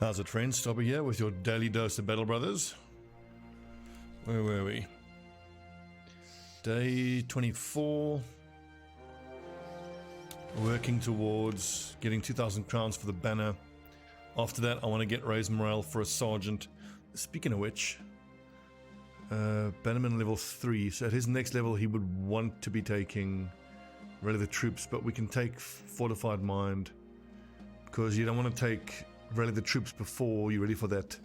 How's it, friends? Stobbie here with your daily dose of Battle Brothers. Where were we? Day 24. Working towards getting 2,000 crowns for the banner. After that, I want to get raise morale for a sergeant. Speaking of which, Bannerman level 3. So at his next level, he would want to be taking relative troops, but we can take fortified mind because you don't want to take relative troops before you're ready for that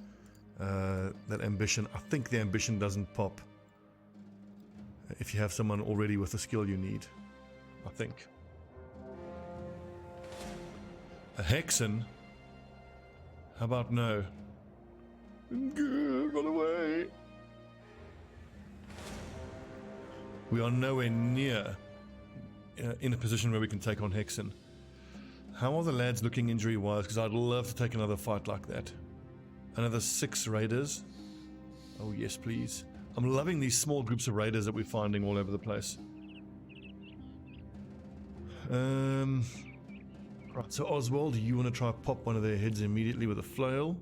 that ambition. I think the ambition doesn't pop if you have someone already with the skill you need. I think. A Hexen? How about no? Run away! We are nowhere near in a position where we can take on Hexen. How are the lads looking injury-wise? Because I'd love to take another fight like that. Another 6 raiders. Oh yes, please. I'm loving these small groups of raiders that we're finding all over the place. Right, so Oswald, you want to try pop one of their heads immediately with a flail.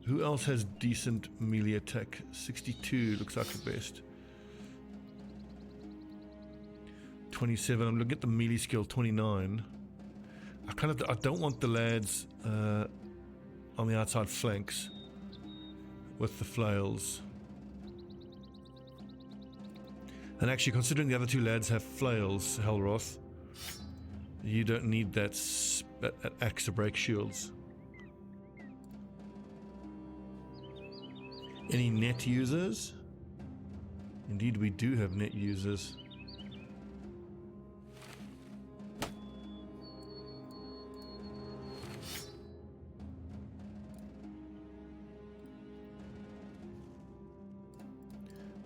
Who else has decent melee attack? 62 looks like the best. 27, I'm looking at the melee skill, 29. I don't want the lads on the outside flanks with the flails. And actually, considering the other 2 lads have flails, Helroth, you don't need that axe to break shields. Any net users? Indeed, we do have net users.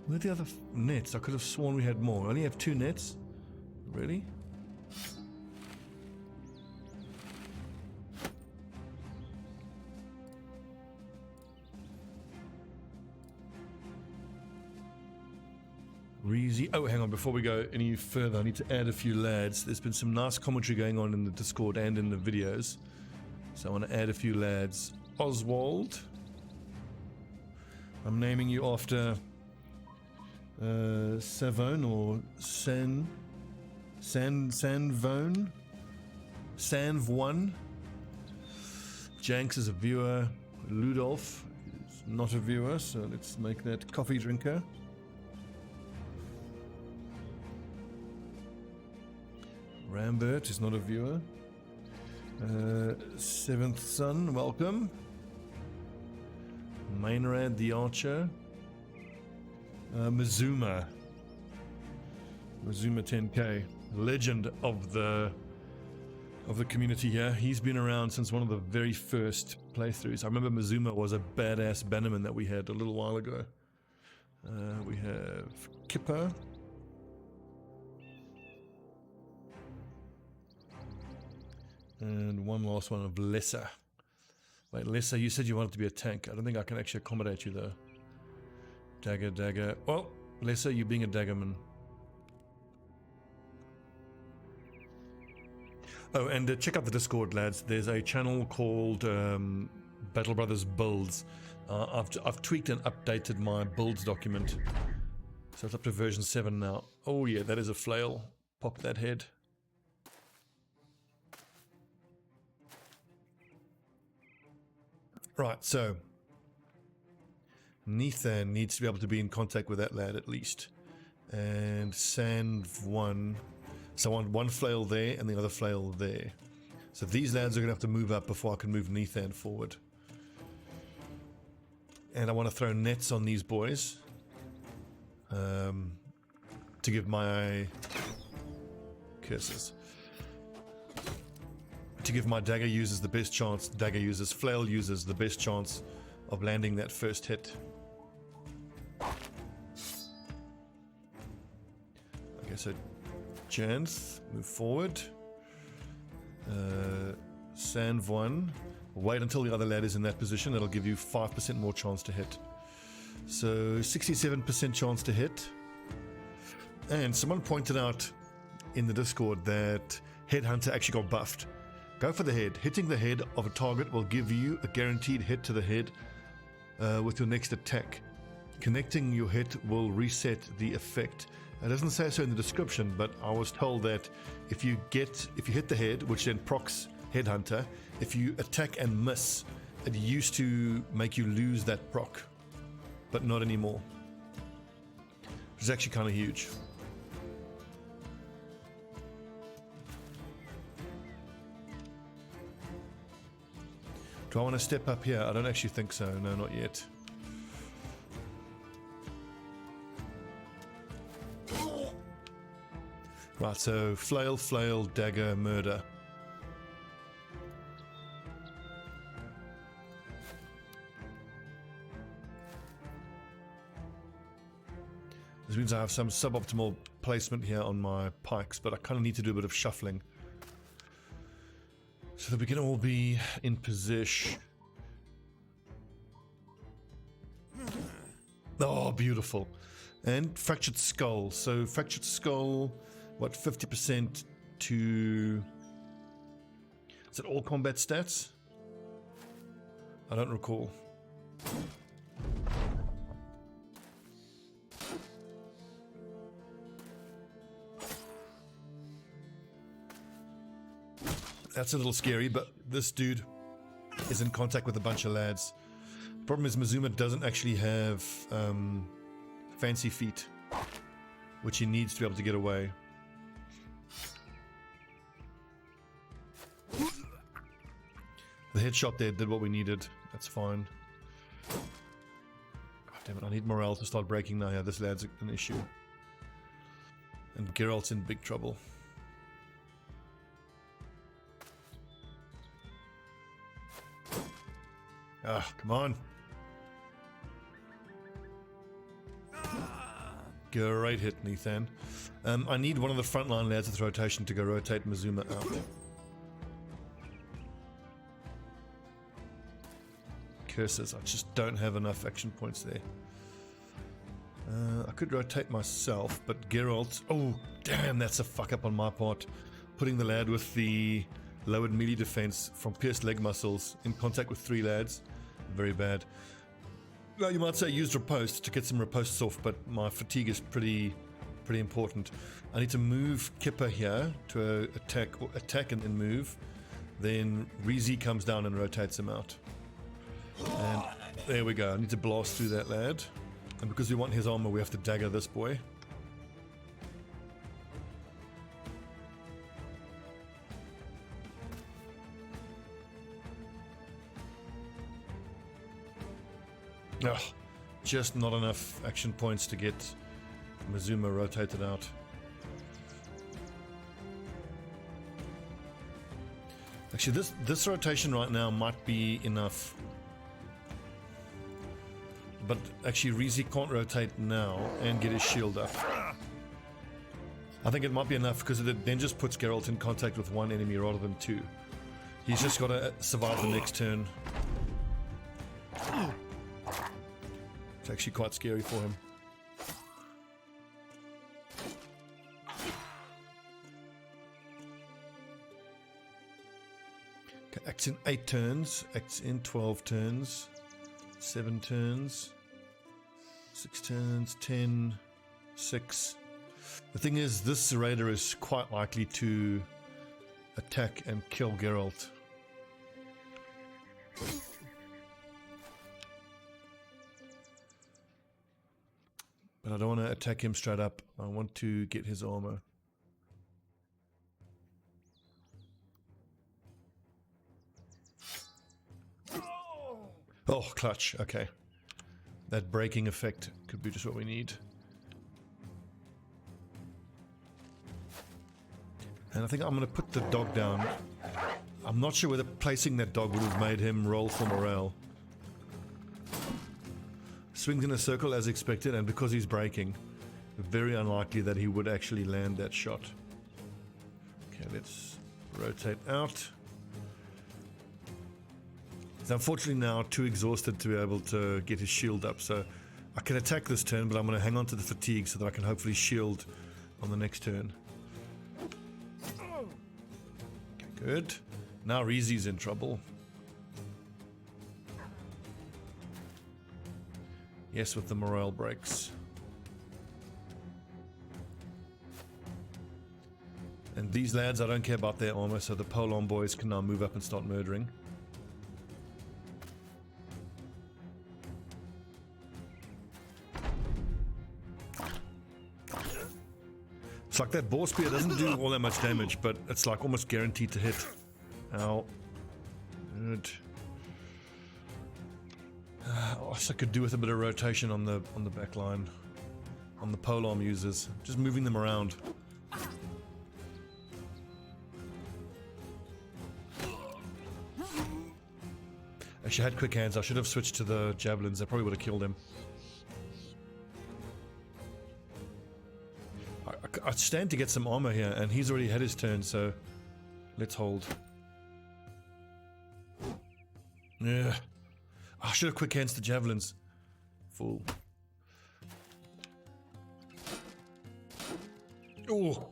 Where are the other nets? I could have sworn we had more. I only have 2 nets? Really? Reezy. Oh, hang on. Before we go any further, I need to add a few lads. There's been some nice commentary going on in the Discord and in the videos. So I want to add a few lads. Oswald. I'm naming you after Savone or Sanvone. Sanv1. Janks is a viewer. Ludolf is not a viewer, so let's make that coffee drinker. Rambert is not a viewer. Seventh Son, welcome. Mainrad the Archer. Mizuma 10k, legend of the community here. He's been around since one of the very first playthroughs. I remember Mizuma was a badass bannerman that we had a little while ago. We have Kipper. And one last one of Lesser. Wait, Lesser, you said you wanted to be a tank. I don't think I can actually accommodate you though. Dagger. Well, Lesser, you being a daggerman. Oh, and check out the Discord, lads. There's a channel called Battle Brothers Builds. I've tweaked and updated my builds document. So it's up to version 7 now. Oh yeah, that is a flail. Pop that head. Right, so Nethan needs to be able to be in contact with that lad at least. And Sanv1. So I want one flail there and the other flail there. So these lads are going to have to move up before I can move Nethan forward. And I want to throw nets on these boys. To give my curses. To give my dagger users the best chance, flail users the best chance of landing that first hit. Okay, so Janth, move forward. Sanv1, wait until the other lad is in that position. That'll give you 5% more chance to hit. So 67% chance to hit. And someone pointed out in the Discord that Headhunter actually got buffed. Go for the head. Hitting the head of a target will give you a guaranteed hit to the head with your next attack. Connecting your hit will reset the effect. It doesn't say so in the description, but I was told that if you hit the head, which then procs Headhunter, if you attack and miss, it used to make you lose that proc, but not anymore. Which is actually kind of huge. Do I want to step up here? I don't actually think so. No, not yet. Right, so flail, dagger, murder. This means I have some suboptimal placement here on my pikes, but I kind of need to do a bit of shuffling so that we can all be in position. Oh, beautiful. And fractured skull. So fractured skull, what, 50% to... Is it all combat stats? I don't recall. That's a little scary, but this dude is in contact with a bunch of lads. Problem is Mazuma doesn't actually have fancy feet, which he needs to be able to get away. The headshot there did what we needed. That's fine. God damn it, I need morale to start breaking now. Yeah, this lad's an issue. And Geralt's in big trouble. Ah, come on. Great hit, Nathan. I need one of the frontline lads with rotation to go rotate Mazuma out. Curses, I just don't have enough action points there. I could rotate myself, but Geralt... Oh, damn, that's a fuck up on my part. Putting the lad with the lowered melee defense from pierced leg muscles in contact with 3 lads. Very bad. Well, you might say use riposte to get some ripostes off, but my fatigue is pretty important. I need to move Kipper here to attack and then move. Then Reezy comes down and rotates him out. And there we go. I need to blast through that lad. And because we want his armor, we have to dagger this boy. Ugh, just not enough action points to get Mazuma rotated out. Actually, this rotation right now might be enough. But actually, Reezy can't rotate now and get his shield up. I think it might be enough because it then just puts Geralt in contact with 1 enemy rather than 2. He's just got to survive the next turn. It's actually quite scary for him. Okay, acts in 8 turns, acts in 12 turns, 7 turns, 6 turns, 10, 6. The thing is, this raider is quite likely to attack and kill Geralt. But I don't want to attack him straight up. I want to get his armor. Oh, clutch. Okay. That braking effect could be just what we need. And I think I'm going to put the dog down. I'm not sure whether placing that dog would have made him roll for morale. Swings in a circle as expected, and because he's braking, very unlikely that he would actually land that shot. Okay, let's rotate out. He's unfortunately now too exhausted to be able to get his shield up, so I can attack this turn, but I'm going to hang on to the fatigue so that I can hopefully shield on the next turn. Okay, good. Now Reezy's in trouble. Yes, with the morale breaks. And these lads, I don't care about their armor, so the Polon boys can now move up and start murdering. It's like that boar spear doesn't do all that much damage, but it's like almost guaranteed to hit. Ow. Good. I could do with a bit of rotation on the back line, on the polearm users, just moving them around. Actually, I had quick hands. I should have switched to the javelins. They probably would have killed him. I stand to get some armor here, and he's already had his turn, so let's hold. Yeah. I should have quick hands the javelins. Fool. Oh.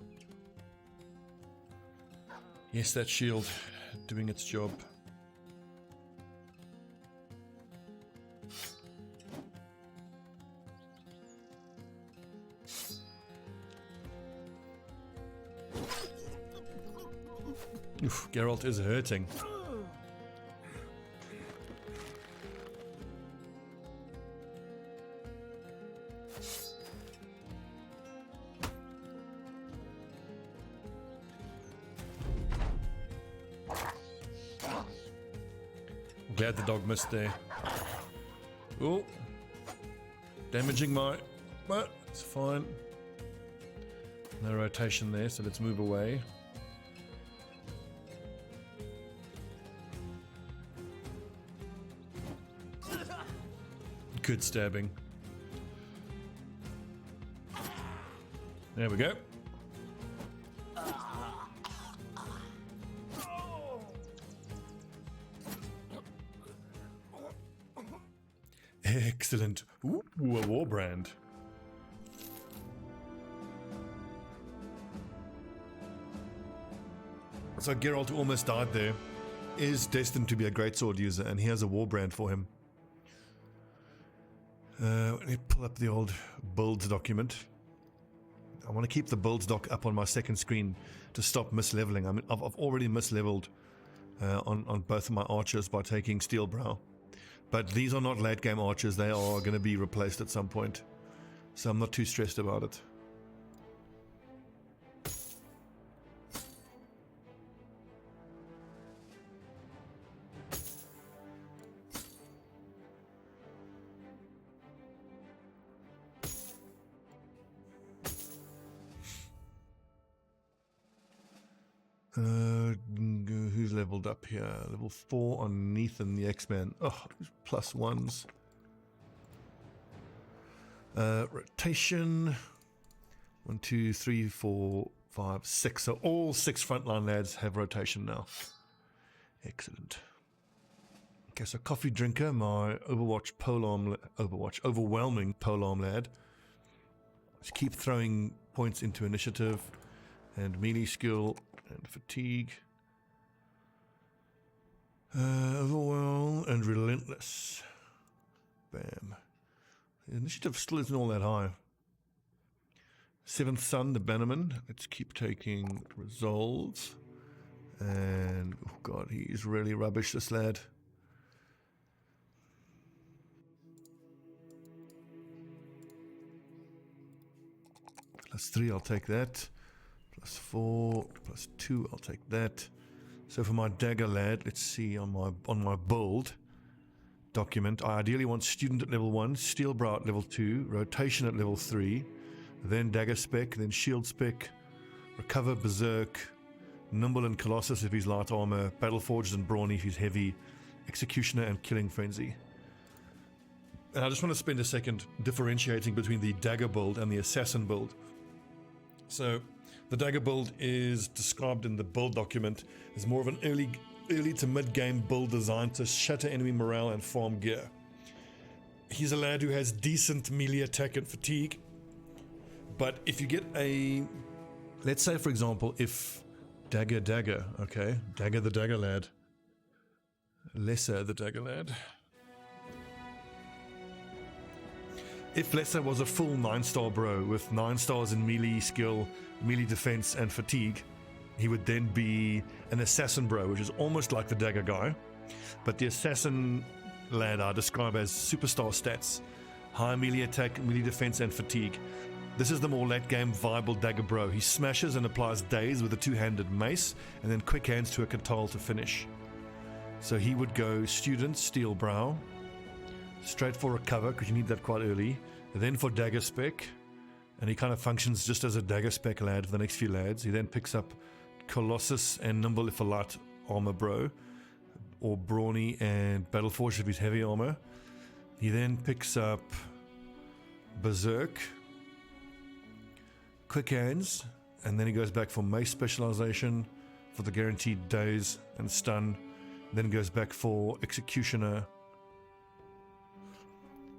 Yes, that shield doing its job. Oof, Geralt is hurting. Glad the dog missed there. Oh, damaging my, but it's fine. No rotation there, so let's move away. Good stabbing. There we go. Excellent. Ooh, a war brand. So Geralt, who almost died there, is destined to be a greatsword user, and he has a war brand for him. Let me pull up the old builds document. I want to keep the builds doc up on my second screen to stop misleveling. I mean, I've already misleveled on both of my archers by taking steel brow. But these are not late game archers, they are going to be replaced at some point. So I'm not too stressed about it. Who's leveled up here? Level 4 on Nathan the X-Man. Oh, plus ones. Rotation. 1, 2, 3, 4, 5, 6. So all 6 frontline lads have rotation now. Excellent. Okay, so coffee drinker, my overwhelming polearm lad. Just keep throwing points into initiative and melee skill and fatigue. Overwhelm and relentless. Bam. The initiative still isn't all that high. 7th Son, the Bannerman. Let's keep taking resolves. And, oh god, he's really rubbish, this lad. +3, I'll take that. +4, +2, I'll take that. So for my dagger lad, let's see on my build document, I ideally want student at level 1, steel brow at level 2, rotation at level 3, then dagger spec, then shield spec, recover, berserk, nimble and colossus if he's light armor, battle forged and brawny if he's heavy, executioner and killing frenzy. And I just want to spend a second differentiating between the dagger build and the assassin build. So the dagger build is described in the build document as more of an early to mid-game build designed to shatter enemy morale and farm gear. He's a lad who has decent melee attack and fatigue, but if you get a... Let's say, for example, if Dagger. Okay. Dagger the Dagger Lad. Lesser the Dagger Lad. If Lesser was a full 9-star bro with 9 stars in melee skill, melee defense, and fatigue, he would then be an assassin bro, which is almost like the dagger guy. But the assassin lad I describe as superstar stats: high melee attack, melee defense, and fatigue. This is the more late game viable dagger bro. He smashes and applies daze with a 2-handed mace, and then quick hands to a katana to finish. So he would go student, steel brow, straight for recover, because you need that quite early, and then for dagger spec, and he kind of functions just as a dagger spec lad for the next few lads. He then picks up Colossus and Nimble if a light armor bro, or Brawny and Battleforge if he's heavy armor. He then picks up Berserk, Quick Hands, and then he goes back for Mace specialization for the guaranteed daze and stun. Then goes back for Executioner,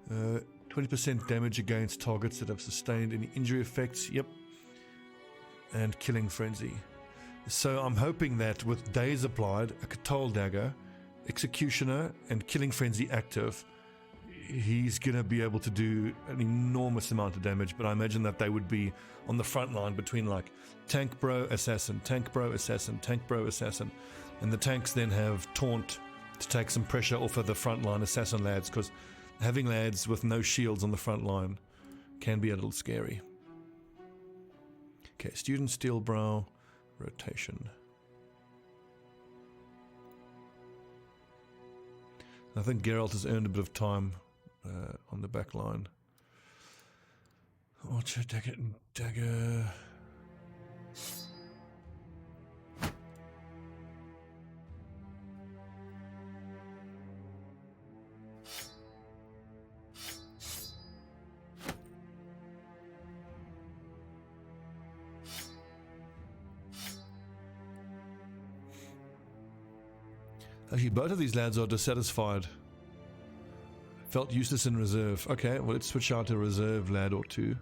20% damage against targets that have sustained any injury effects, yep, and Killing Frenzy. So I'm hoping that with daze applied, a Katal Dagger, Executioner, and Killing Frenzy active, he's going to be able to do an enormous amount of damage. But I imagine that they would be on the front line between like Tank Bro, Assassin, Tank Bro, Assassin, Tank Bro, Assassin. And the tanks then have Taunt to take some pressure off of the front line Assassin lads, because having lads with no shields on the front line can be a little scary. Okay, Student Steel Brow, rotation. I think Geralt has earned a bit of time on the back line. Archer, Dagger, and Dagger. Actually, both of these lads are dissatisfied. Felt useless in reserve. Okay, well, let's switch out to a reserve lad or two.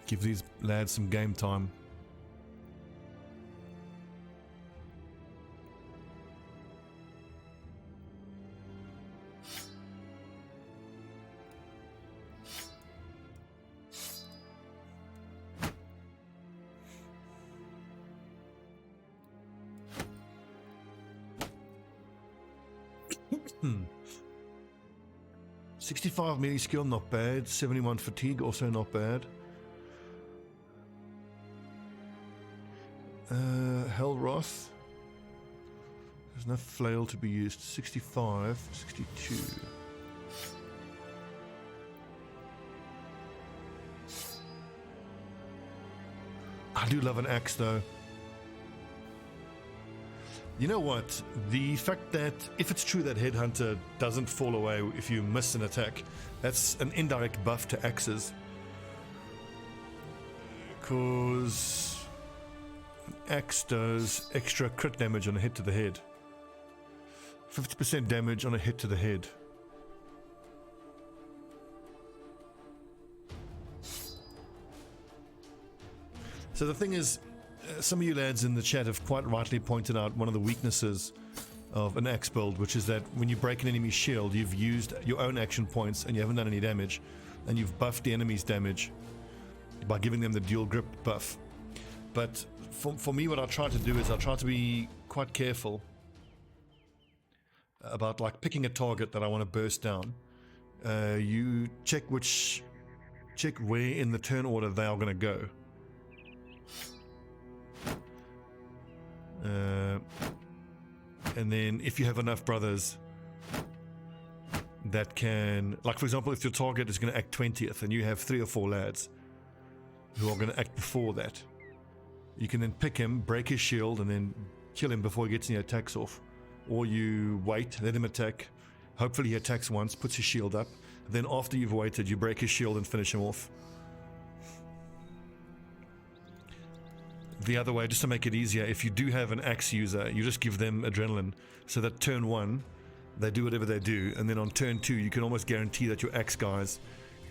Give these lads some game time. Hmm. 65 melee skill, not bad. 71 fatigue, also not bad. Hellwrath. There's enough flail to be used. 65, 62. I do love an axe though. You know what? The fact that if it's true that Headhunter doesn't fall away if you miss an attack, that's an indirect buff to axes. Because an axe does extra crit damage on a hit to the head. 50% damage on a hit to the head. So the thing is, some of you lads in the chat have quite rightly pointed out one of the weaknesses of an axe build, which is that when you break an enemy's shield, you've used your own action points and you haven't done any damage, and you've buffed the enemy's damage by giving them the dual grip buff. But for me, what I try to do is I try to be quite careful about like picking a target that I want to burst down. You check where in the turn order they are going to go. And then if you have enough brothers that can, like for example, if your target is going to act 20th and you have 3 or 4 lads who are going to act before that, you can then pick him, break his shield, and then kill him before he gets any attacks off. Or you wait, let him attack, hopefully he attacks once, puts his shield up, and then after you've waited, you break his shield and finish him off. The other way, just to make it easier, if you do have an axe user, you just give them adrenaline, so that turn 1 they do whatever they do, and then on turn 2 you can almost guarantee that your axe guys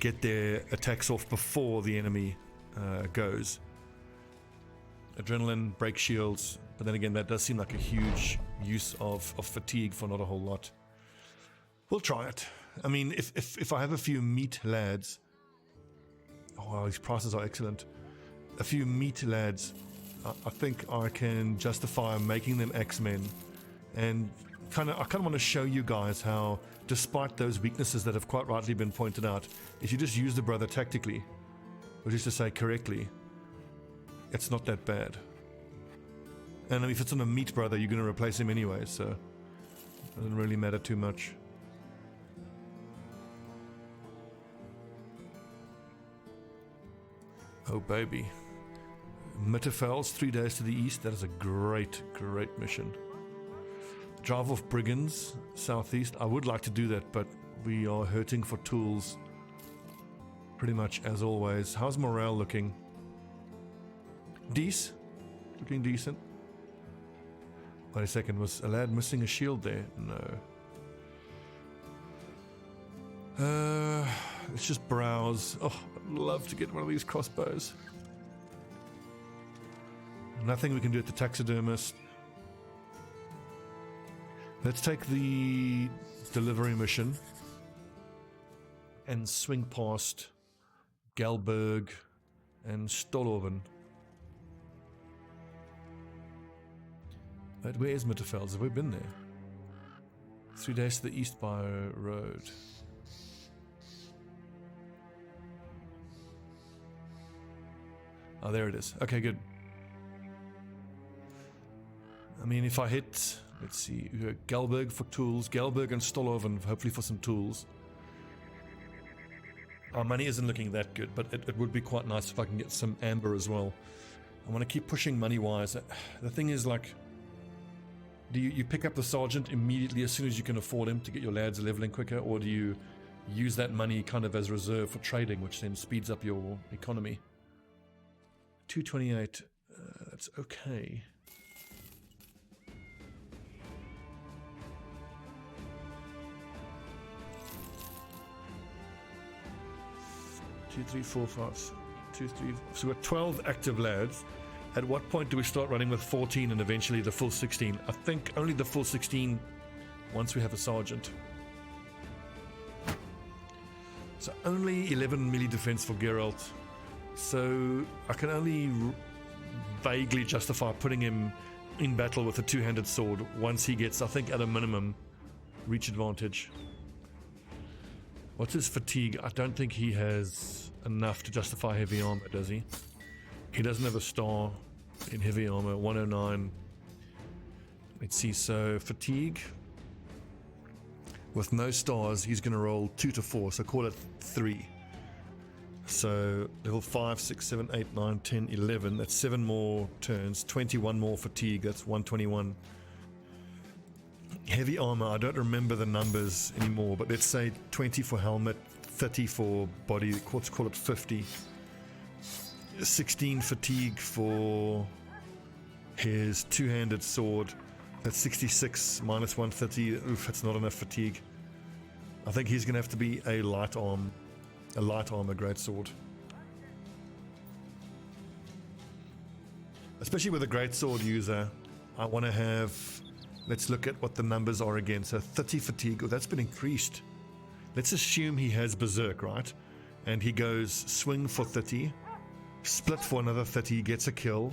get their attacks off before the enemy goes. adrenaline, break shields, but then again, that does seem like a huge use of fatigue for not a whole lot. We'll try it. I mean, if I have a few meat lads, oh wow, these prices are excellent. A few meat lads, I think I can justify making them X-Men, and I kind of want to show you guys how, despite those weaknesses that have quite rightly been pointed out, if you just use the brother tactically, which is to say correctly, it's not that bad. And if it's on a meat brother, you're going to replace him anyway, so it doesn't really matter too much. Oh baby. Mitterfels, 3 days to the east. That is a great, great mission. Drive off brigands, southeast. I would like to do that, but we are hurting for tools. Pretty much as always. How's morale looking? Looking decent. Wait a second, was a lad missing a shield there? No. Let's just browse. Oh, I'd love to get one of these crossbows. Nothing we can do at the taxidermist. Let's take the delivery mission and swing past Galberg and Stolloven. Wait, where is Mitterfels? Have we been there? 3 days to the east by road. Oh, there it is. Okay, good. I mean, if I hit, let's see, Galberg for tools, Galberg and Stolloven, hopefully for some tools. Our money isn't looking that good, but it would be quite nice if I can get some amber as well. I want to keep pushing money-wise. The thing is, like, do you pick up the sergeant immediately as soon as you can afford him to get your lads leveling quicker, or do you use that money kind of as reserve for trading, which then speeds up your economy? 228, that's okay. 2, 3, 4, 5, 2, 3. So we've got 12 active lads. At what point do we start running with 14 and eventually the full 16? I think only the full 16 once we have a sergeant. So only 11 melee defense for Geralt. So I can only vaguely justify putting him in battle with a two-handed sword once he gets, I think, at a minimum, reach advantage. What's his fatigue? I don't think he has enough to justify heavy armor, does he? He doesn't have a star in heavy armor. 109. Let's see, so fatigue. With no stars, he's going to roll 2 to 4, so call it 3. So level 5, 6, 7, 8, 9, 10, 11. That's 7 more turns. 21 more fatigue. That's 121. Heavy armor, I don't remember the numbers anymore, but let's say 20 for helmet, 30 for body, let's call it 50. 16 fatigue for his two-handed sword. That's 66 minus 130. Oof, that's not enough fatigue. I think he's going to have to be a light armor greatsword. Especially with a greatsword user, I want to have... Let's look at what the numbers are again. So 30 fatigue. Oh, that's been increased. Let's assume he has berserk, right? And he goes swing for 30, split for another 30, gets a kill,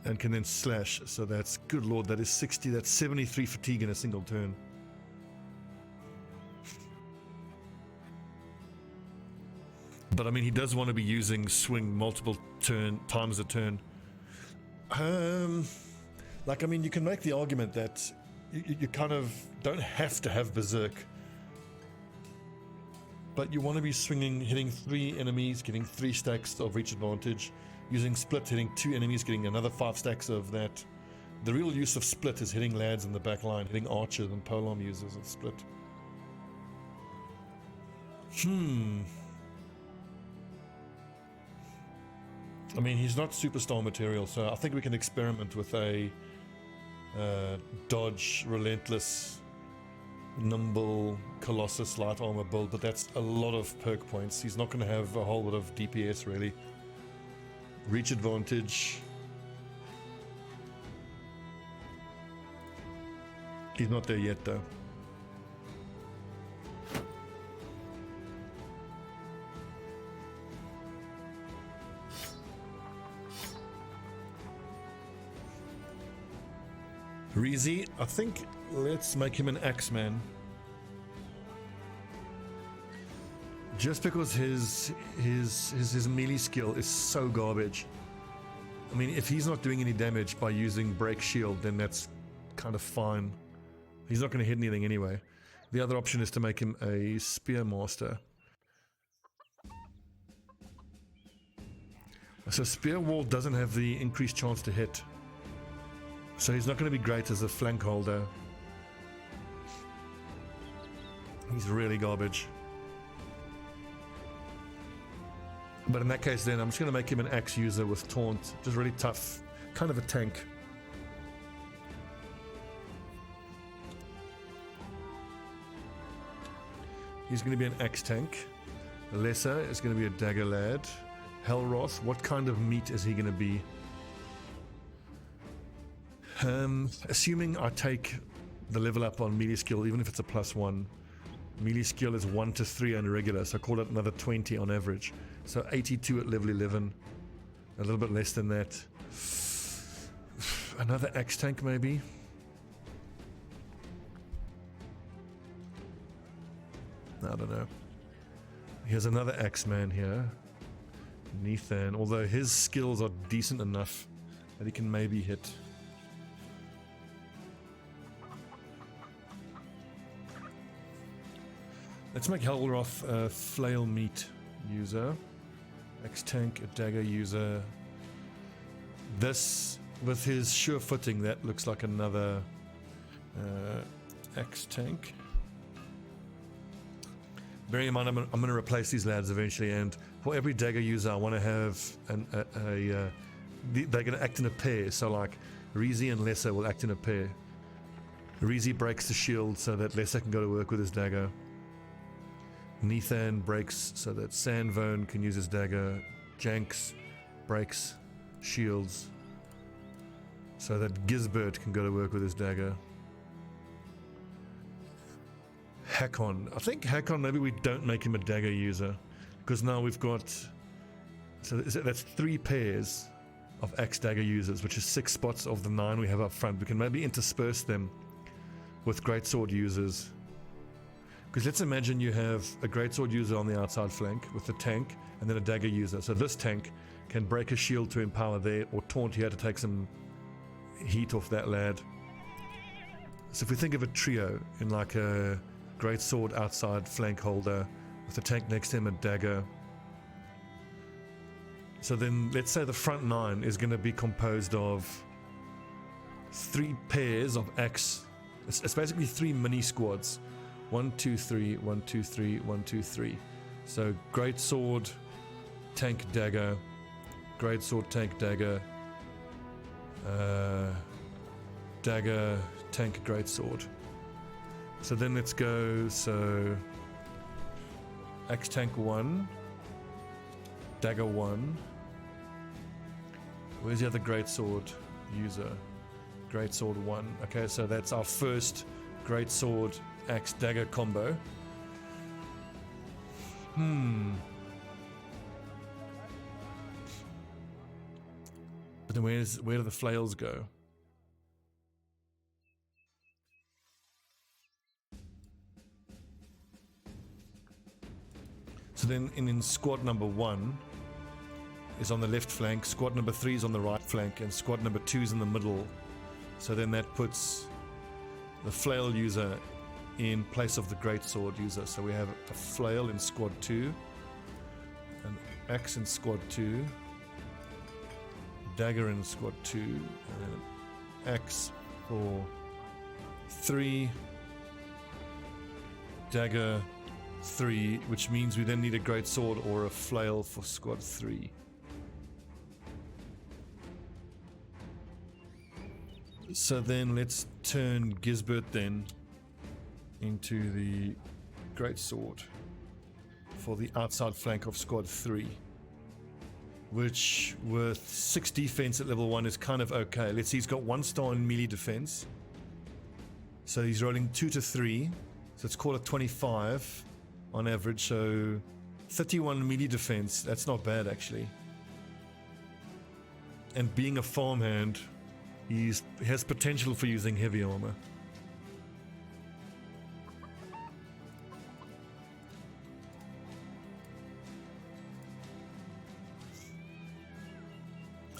and can then slash. So that's, good lord, that is 60. That's 73 fatigue in a single turn. But I mean, he does want to be using swing multiple times a turn. Like, I mean, you can make the argument that you kind of don't have to have berserk, but you want to be swinging, hitting 3 enemies, getting 3 stacks of reach advantage, using split, hitting 2 enemies, getting another 5 stacks of that. The real use of split is hitting lads in the back line, hitting archers and polearm users with split. I mean, he's not superstar material, so I think we can experiment with a dodge, relentless, nimble, colossus light armor build, but that's a lot of perk points. He's not going to have a whole lot of DPS really. Reach advantage, He's not there yet though. Reezy, I think let's make him an Axeman. Just because his melee skill is so garbage. I mean, if he's not doing any damage by using break shield, then that's kind of fine. He's not going to hit anything anyway. The other option is to make him a Spearmaster. So Spear Wall doesn't have the increased chance to hit. So he's not going to be great as a flank holder. He's really garbage. But in that case then, I'm just going to make him an axe user with taunt. Just really tough. Kind of a tank. He's going to be an axe tank. Lesser is going to be a dagger lad. Hellroth, what kind of meat is he going to be? Assuming I take the level up on melee skill, even if it's a +1. Melee skill is 1 to 3 on regular, so call it another 20 on average. So 82 at level 11. A little bit less than that. Another axe tank maybe? I don't know. Here's another Axeman here. Nathan, although his skills are decent enough that he can maybe hit. Let's make Hellroth a flail meat user. X-tank, a dagger user. This, with his sure footing, that looks like another X-tank. Bearing in mind, I'm going to replace these lads eventually, and for every dagger user, I want to have they're going to act in a pair. So like Reezy and Lesser will act in a pair. Reezy breaks the shield so that Lesser can go to work with his dagger. Nathan breaks so that Sandvone can use his dagger. Janks breaks shields so that Gisbert can go to work with his dagger. Hakon. I think Hakon, maybe we don't make him a dagger user, because now we've got, so that's 3 pairs of axe dagger users, which is 6 spots of the 9 we have up front. We can maybe intersperse them with greatsword users. Because let's imagine you have a greatsword user on the outside flank with the tank and then a dagger user. So this tank can break a shield to empower there, or taunt here to take some heat off that lad. So if we think of a trio in like a greatsword outside flank holder with a tank next to him, a dagger. So then let's say the front 9 is going to be composed of 3 pairs of axe. It's basically 3 mini squads. 1, 2, 3, 1, 2, 3, 1, 2, 3. So greatsword, tank, dagger, greatsword, tank, dagger, dagger, tank, greatsword. So then let's go, so axe tank 1, dagger 1. Where's the other greatsword user? Greatsword 1. Okay, so that's our first greatsword axe dagger combo. But then where do the flails go? So then in squad number 1 is on the left flank, squad number 3 is on the right flank, and squad number 2 is in the middle. So then that puts the flail user in place of the greatsword user. So we have a flail in squad 2, an axe in squad 2, dagger in squad 2, and an axe for 3, dagger 3, which means we then need a greatsword or a flail for squad 3. So then let's turn Gisbert then into the greatsword for the outside flank of squad 3, which with 6 defense at level 1 is kind of okay. Let's see, he's got 1 star in melee defense, So he's rolling 2 to 3. So let's call it 25 on average. So 31 melee defense. That's not bad, actually. And being a farmhand, he has potential for using heavy armor.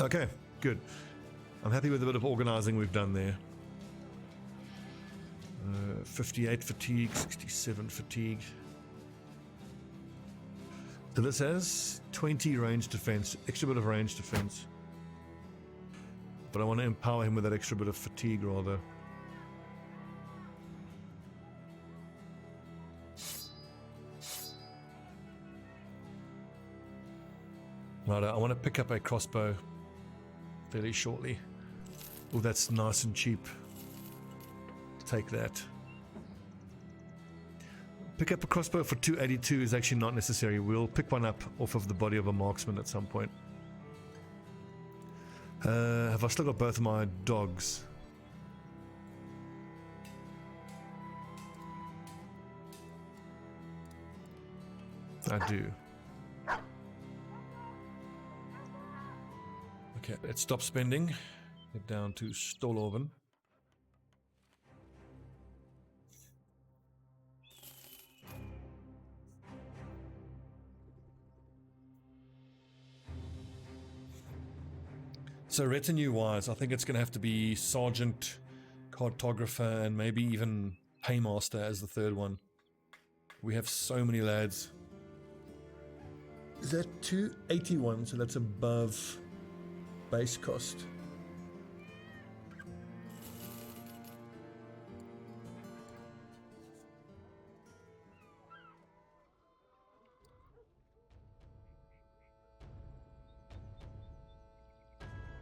Okay, good. I'm happy with the bit of organizing we've done there. 58 fatigue, 67 fatigue. So this has 20 range defense, extra bit of range defense. But I want to empower him with that extra bit of fatigue rather. Right, I want to pick up a crossbow fairly shortly. Oh, that's nice and cheap. Take that. Pick up a crossbow for 282 is actually not necessary. We'll pick one up off of the body of a marksman at some point. Have I still got both of my dogs? I do. Okay, let's stop spending. Get down to Stobbie. So retinue-wise, I think it's going to have to be Sergeant, Cartographer, and maybe even Paymaster as the third one. We have so many lads. Is that 281? So that's above base cost.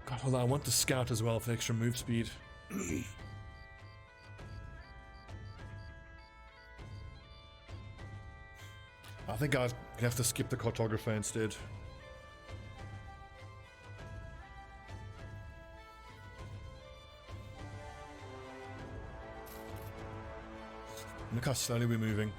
God, hold on, I want the scout as well for extra move speed. I think I have to skip the cartographer instead. Look how slowly we're moving.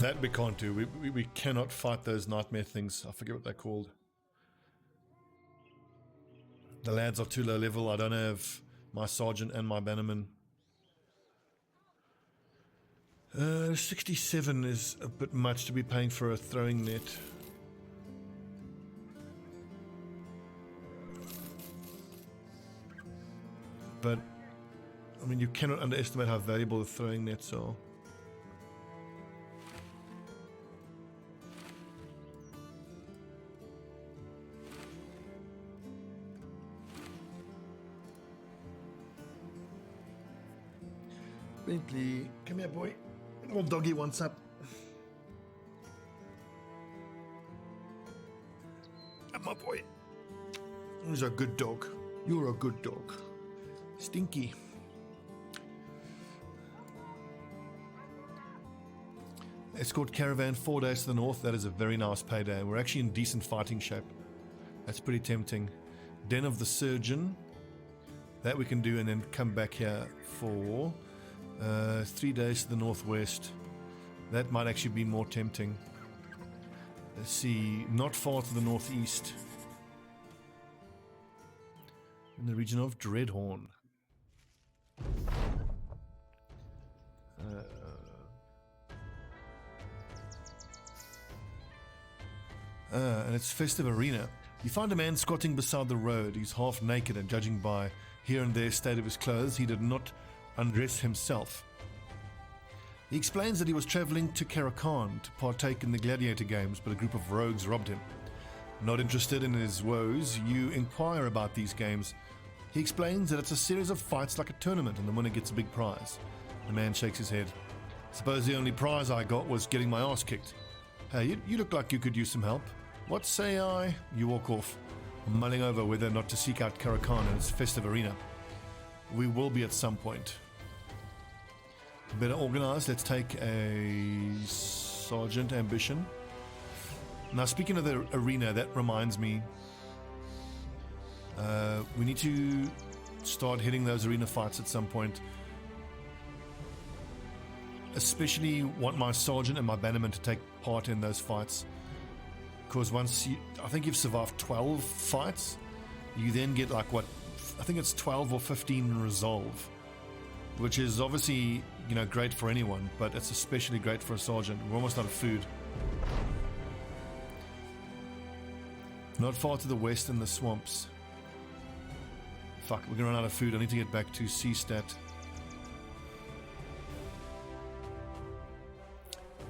That we can't do. We cannot fight those nightmare things. I forget what they're called. The lads are too low level. I don't have my sergeant and my bannerman. 67 is a bit much to be paying for a throwing net. But, I mean, you cannot underestimate how valuable the throwing nets are. Bentley, come here, boy. Old doggy wants up. Up, my boy. He's a good dog. You're a good dog. Stinky. Escort Caravan 4 days to the north. That is a very nice payday. We're actually in decent fighting shape. That's pretty tempting. Den of the Surgeon. That we can do and then come back here for 3 days to the northwest. That might actually be more tempting. Let's see, not far to the northeast. In the region of Dreadhorn. And it's Festive Arena. You find a man squatting beside the road. He's half naked, and judging by here and there state of his clothes, he did not undress himself. He explains that he was travelling to Caravan to partake in the gladiator games, but a group of rogues robbed him. Not interested in his woes, you inquire about these games. He explains that it's a series of fights like a tournament and the winner gets a big prize. The man shakes his head. Suppose the only prize I got was getting my ass kicked. Hey, you look like you could use some help. What say I? You walk off, mulling over whether or not to seek out Caravan and its festive arena. We will be at some point. Better organized. Let's take a sergeant ambition. Now, speaking of the arena, that reminds me, we need to start hitting those arena fights at some point. Especially want my sergeant and my bannerman to take part in those fights. Because once you, I think you've survived 12 fights, you then get like what, I think it's 12 or 15 resolve. Which is obviously, you know, great for anyone, but it's especially great for a sergeant. We're almost out of food. Not far to the west in the swamps. Fuck, we're gonna run out of food. I need to get back to C-stat.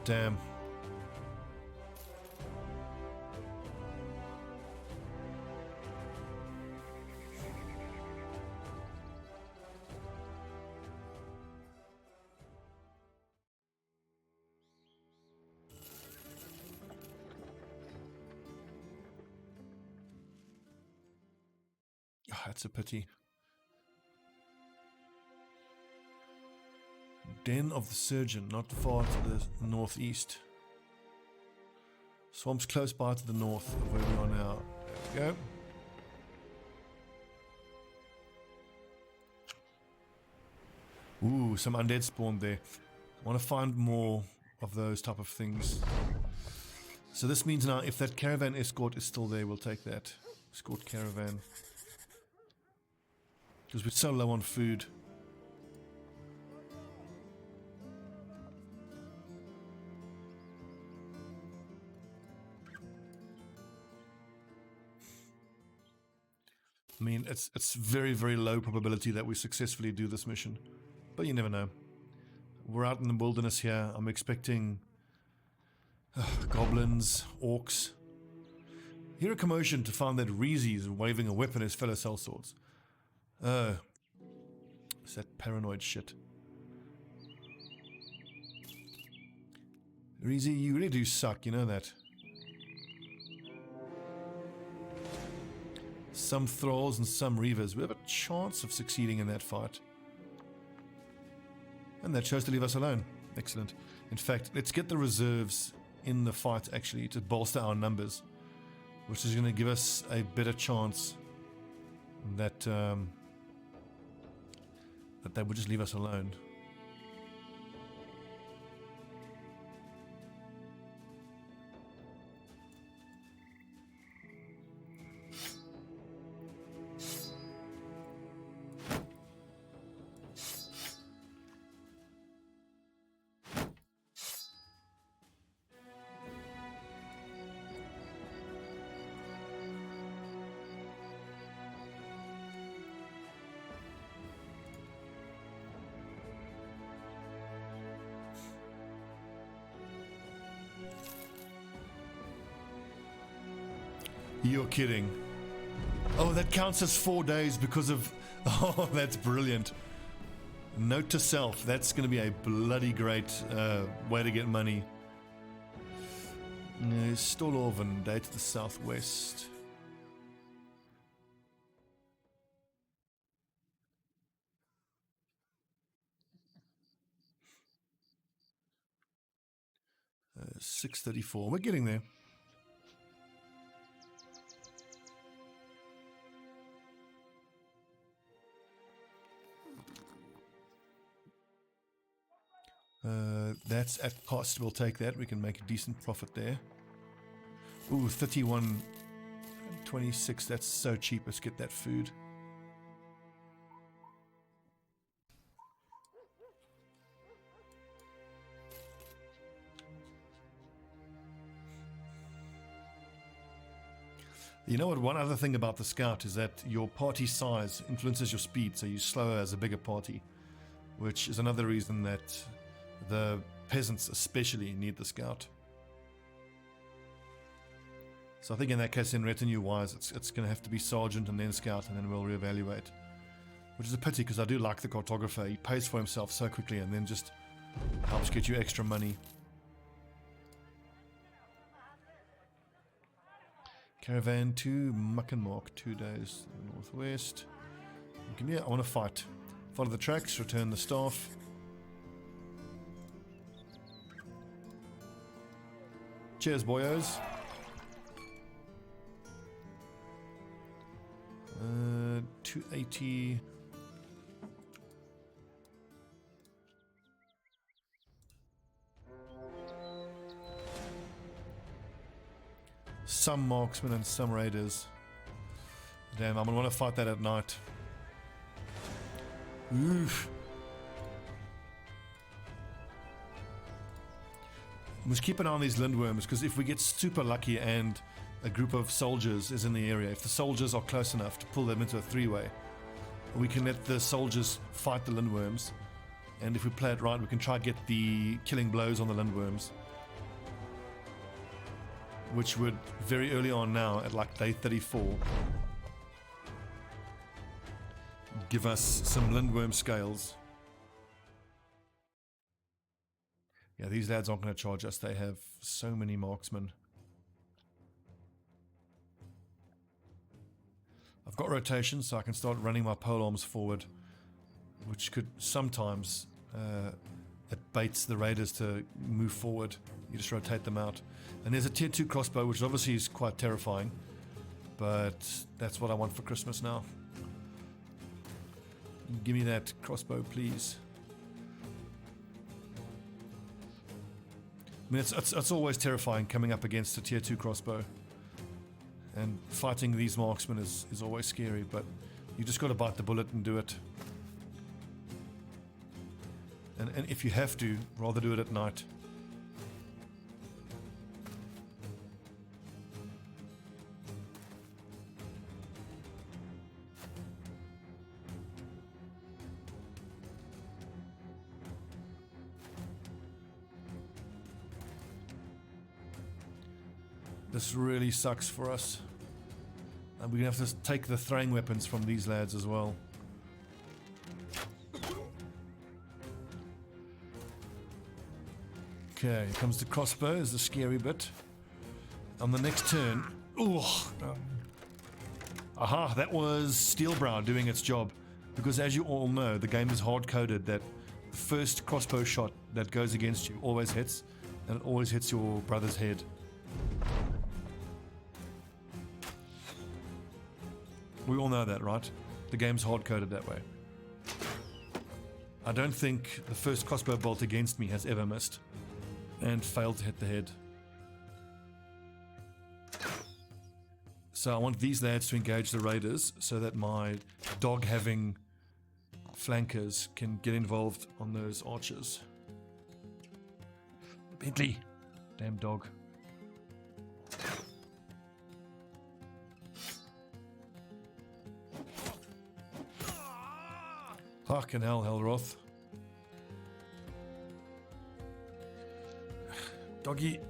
Damn. Oh, that's a pity. Den of the Surgeon, not far to the northeast. Swamps close by to the north of where we are now. There we go. Ooh, some undead spawned there. I want to find more of those type of things. So this means now if that caravan escort is still there, we'll take that. Escort caravan. Because we're so low on food. I mean, it's very, very low probability that we successfully do this mission. But you never know. We're out in the wilderness here. I'm expecting goblins, orcs. Hear a commotion to find that Reezy is waving a whip at his fellow sellswords. It's that paranoid shit. Reezy, you really do suck, you know that. Some thralls and some reavers. We have a chance of succeeding in that fight. And that chose to leave us alone. Excellent. In fact, let's get the reserves in the fight actually to bolster our numbers. Which is going to give us a better chance that that they would just leave us alone. You're kidding. Oh, that counts as 4 days because of... Oh, that's brilliant. Note to self, that's going to be a bloody great way to get money. Stollhoven, day to the southwest. Uh, 6:34. We're getting there. That's at cost. We'll take that. We can make a decent profit there. Ooh, 31.26. That's so cheap. Let's get that food. You know what? One other thing about the scout is that your party size influences your speed, so you're slower as a bigger party, which is another reason that the peasants especially need the scout. So I think in that case, in retinue-wise, it's going to have to be sergeant and then scout, and then we'll reevaluate. Which is a pity, because I do like the cartographer. He pays for himself so quickly and then just helps get you extra money. Caravan to Muckenmark, 2 days northwest. Give me I want to fight. Follow the tracks, return the staff. Cheers, boyos. 280. Some marksmen and some raiders. Damn, I'm gonna want to fight that at night. Oof. We must keep an eye on these lindworms, because if we get super lucky and a group of soldiers is in the area, if the soldiers are close enough to pull them into a three-way, we can let the soldiers fight the lindworms, and if we play it right, we can try to get the killing blows on the lindworms, which would very early on now at like day 34 give us some lindworm scales. Yeah, these lads aren't going to charge us. They have so many marksmen. I've got rotation, so I can start running my pole arms forward, which could sometimes it baits the raiders to move forward. You just rotate them out. And there's a tier 2 crossbow, which obviously is quite terrifying, but that's what I want for Christmas now. Give me that crossbow, please. I mean, it's always terrifying coming up against a tier 2 crossbow. And fighting these marksmen is always scary, but you just got to bite the bullet and do it. And if you have to, rather do it at night. This really sucks for us. And we're going to have to take the throwing weapons from these lads as well. Okay, here comes the crossbow, is the scary bit. On the next turn... Ooh, aha, that was Steelbrow doing its job. Because as you all know, the game is hard-coded that the first crossbow shot that goes against you always hits. And it always hits your brother's head. We all know that, right? The game's hard-coded that way. I don't think the first crossbow bolt against me has ever missed and failed to hit the head. So I want these lads to engage the raiders so that my dog-having flankers can get involved on those archers. Bentley! Damn dog. Fucking hell, Hellroth. Doggy.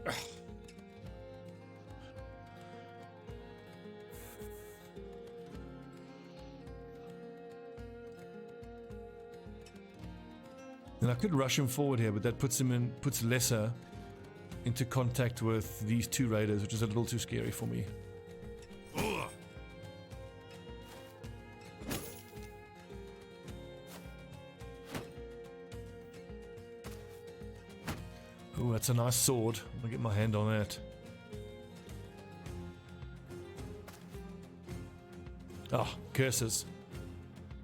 And I could rush him forward here, but that puts Lesser into contact with these two raiders, which is a little too scary for me. Oh, that's a nice sword. I'm gonna get my hand on that. Ah, oh, curses.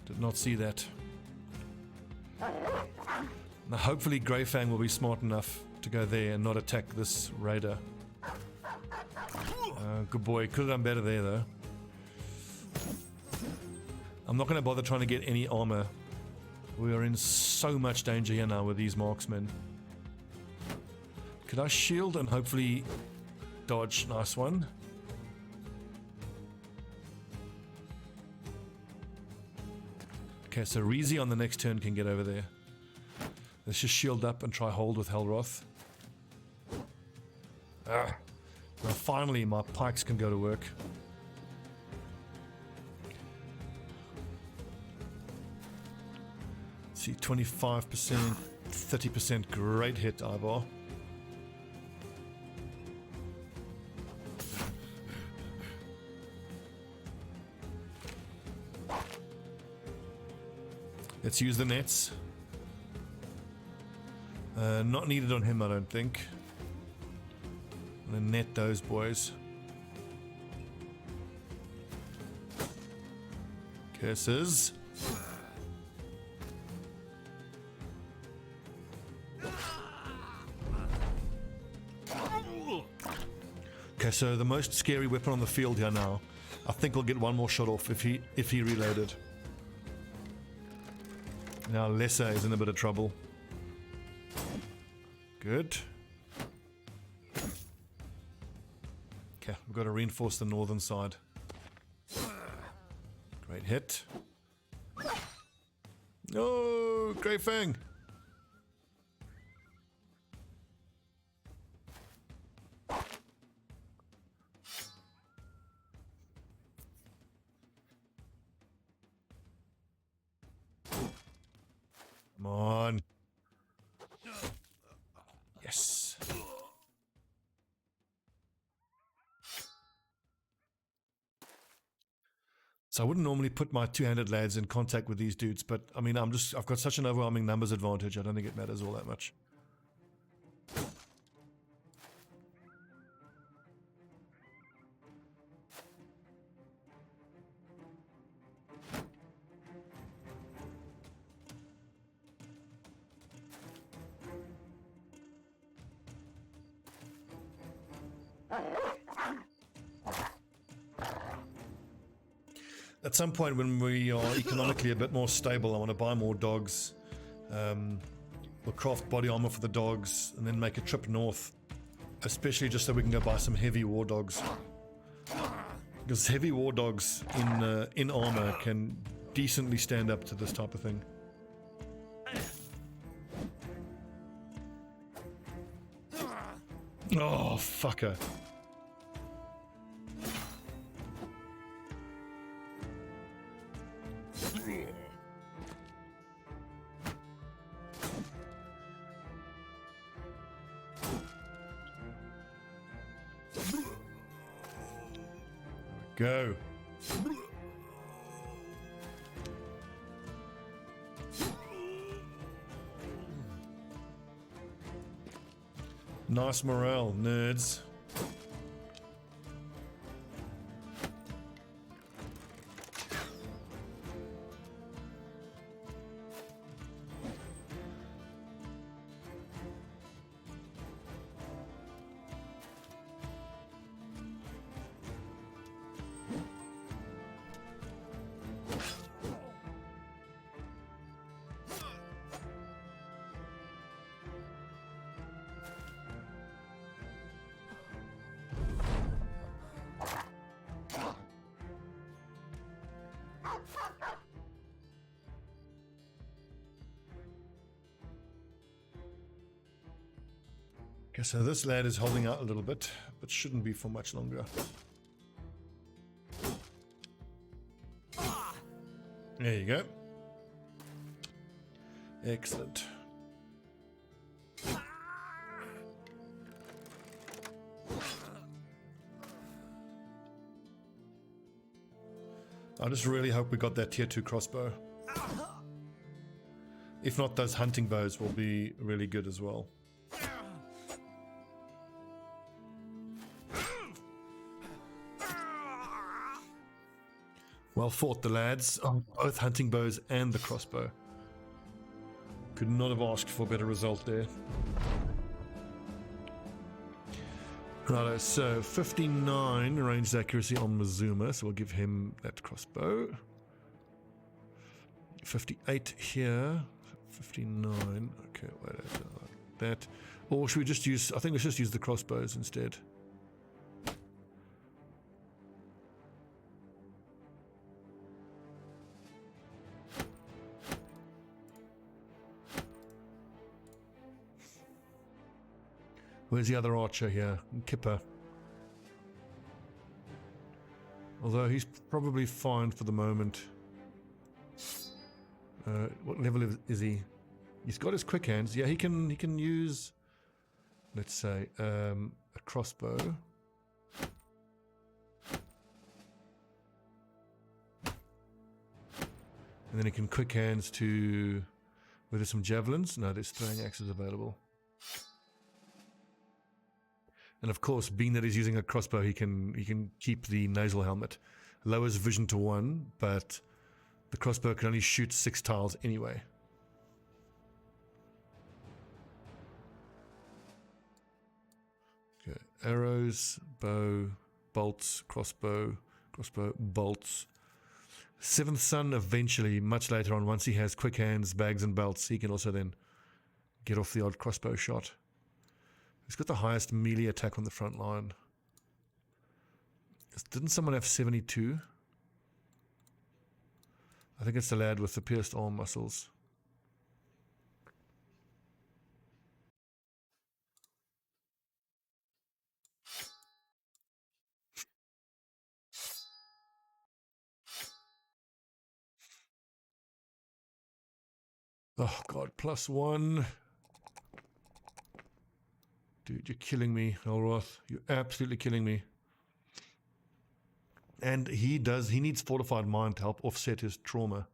Did not see that. Now hopefully Greyfang will be smart enough to go there and not attack this raider. Good boy. Could have done better there though. I'm not going to bother trying to get any armor. We are in so much danger here now with these marksmen. Could I shield and hopefully dodge? Nice one. Okay, so Reezy on the next turn can get over there. Let's just shield up and try hold with Hellroth. Now finally my pikes can go to work. Let's see, 25%, 30%, great hit, Ivar. Let's use the nets. Not needed on him, I don't think. I'm gonna net those boys. Curses. Okay, so the most scary weapon on the field here now. I think we'll get one more shot off if he reloaded. Now Lesser is in a bit of trouble. Good. Okay, we've got to reinforce the northern side. Great hit. Oh, Grey Fang. Come on. Yes. So I wouldn't normally put my two-handed lads in contact with these dudes, but I mean, I've got such an overwhelming numbers advantage, I don't think it matters all that much. At some point when we are economically a bit more stable, I want to buy more dogs. We'll craft body armor for the dogs and then make a trip north, especially just so we can go buy some heavy war dogs. Because heavy war dogs in armor can decently stand up to this type of thing. Oh, fucker. Go. Nice morale, nerds. Okay, so this lad is holding out a little bit, but shouldn't be for much longer. There you go. Excellent. I just really hope we got that tier 2 crossbow. If not, those hunting bows will be really good as well. Well fought, the lads. Oh, both hunting bows and the crossbow. Could not have asked for a better result there. Righto, so 59 ranged accuracy on Mazuma, so we'll give him that crossbow. 58 here. 59. Okay, wait, like that. Or should we just use, I think we should just use the crossbows instead. Where's the other archer here? Kipper. Although he's probably fine for the moment. What level is he? He's got his quick hands. Yeah, he can use, let's say, a crossbow. And And then he can quick hands to... Where there's some javelins? No, there's throwing axes available. And of course, being that he's using a crossbow, he can keep the nasal helmet. Lowers vision to 1, but the crossbow can only shoot 6 tiles anyway. Okay, arrows, bow, bolts, crossbow, bolts. Seventh Son eventually, much later on, once he has quick hands, bags and belts, he can also then get off the odd crossbow shot. He's got the highest melee attack on the front line. Didn't someone have 72? I think it's the lad with the pierced arm muscles. Oh god, +1. Dude, you're killing me, Elroth. You're absolutely killing me. And he needs Fortified Mind to help offset his trauma.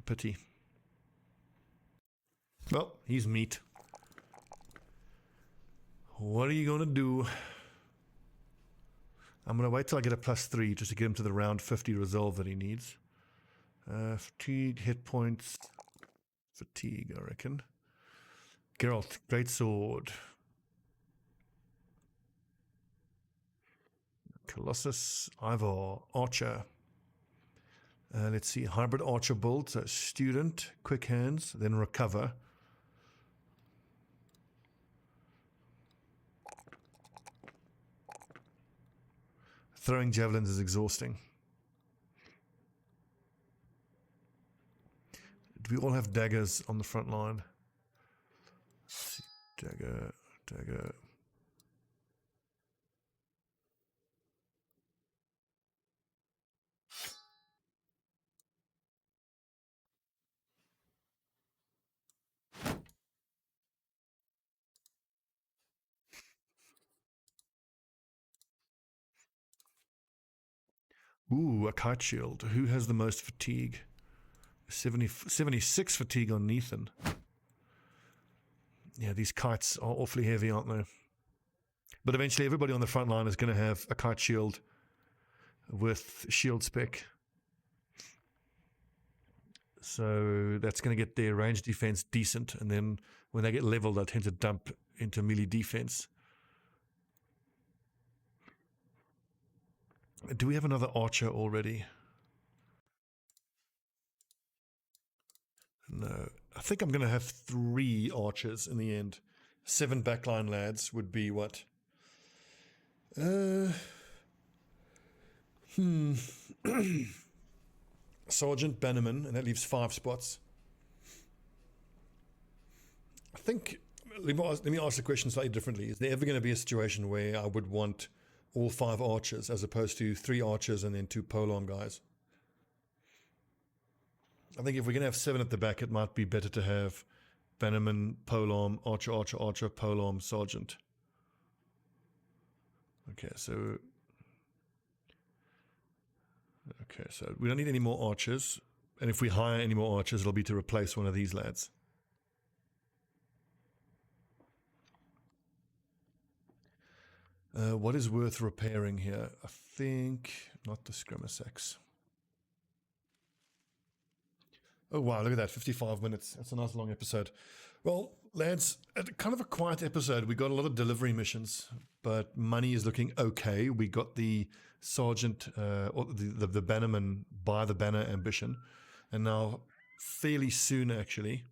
Pity. Well, he's meat. What are you gonna do? I'm gonna wait till I get a +3 just to get him to the round 50 resolve that he needs. Fatigue, hit points, fatigue, I reckon. Geralt, greatsword. Colossus, Ivor, Archer. Let's see, hybrid Archer build, so student, quick hands, then recover. Throwing javelins is exhausting. Do we all have daggers on the front line? Let's see. Dagger. Ooh, a kite shield. Who has the most fatigue? 76 fatigue on Nathan. Yeah, these kites are awfully heavy, aren't they? But eventually everybody on the front line is going to have a kite shield with shield spec. So that's going to get their range defense decent, and then when they get leveled, they tend to dump into melee defense. Do we have another archer already? No. I think I'm going to have 3 archers in the end. 7 backline lads would be what? Sergeant Bannerman, and that leaves 5 spots. I think, let me ask the question slightly differently. Is there ever going to be a situation where I would want all 5 archers as opposed to 3 archers and then 2 polearm guys? I think if we're going to have 7 at the back, it might be better to have Bannerman, polearm, archer, polearm, sergeant. Okay, so we don't need any more archers, and if we hire any more archers, it'll be to replace one of these lads. What is worth repairing here? I think not the Scrimmersax. Oh wow, look at that, 55 minutes. That's a nice long episode. Well, lads, kind of a quiet episode. We got a lot of delivery missions, but money is looking okay. We got the sergeant, or the bannerman by the banner ambition, and now fairly soon actually,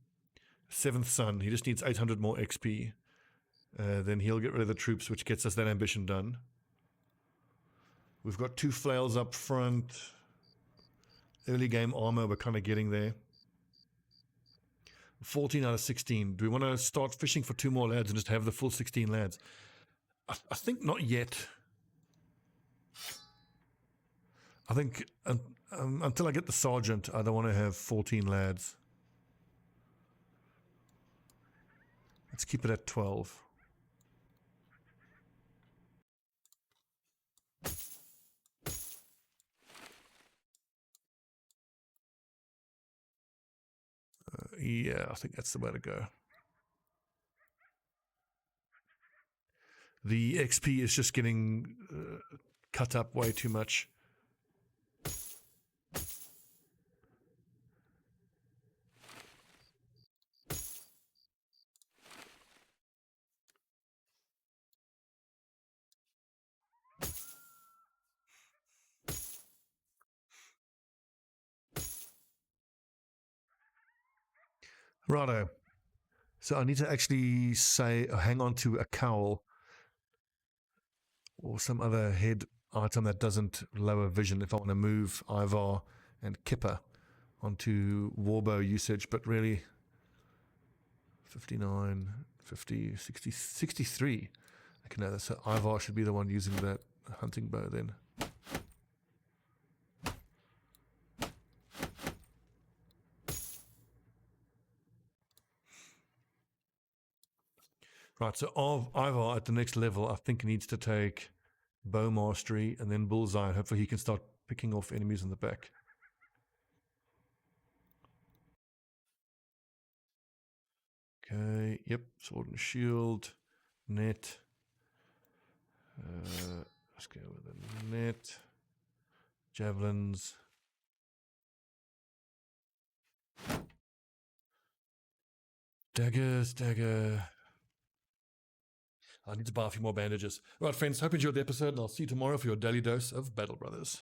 7th Son. He just needs 800 more XP. Then he'll get rid of the troops, which gets us that ambition done. We've got 2 flails up front. Early game armor, we're kind of getting there. 14 out of 16. Do we want to start fishing for 2 more lads and just have the full 16 lads? I think not yet. I think until I get the sergeant, I don't want to have 14 lads. Let's keep it at 12. Yeah, I think that's the way to go. The XP is just getting cut up way too much. Righto. So I need to actually say, hang on to a cowl or some other head item that doesn't lower vision if I want to move Ivar and Kipper onto warbow usage, but really 59, 50, 60, 63. Okay, no, so Ivar should be the one using that hunting bow then. Right, so of Ivar at the next level, I think he needs to take bow mastery and then bullseye, and hopefully he can start picking off enemies in the back. Okay, yep, sword and shield, net. Let's go with the net, javelins. Daggers, dagger. I need to buy a few more bandages. Right, friends, hope you enjoyed the episode, and I'll see you tomorrow for your daily dose of Battle Brothers.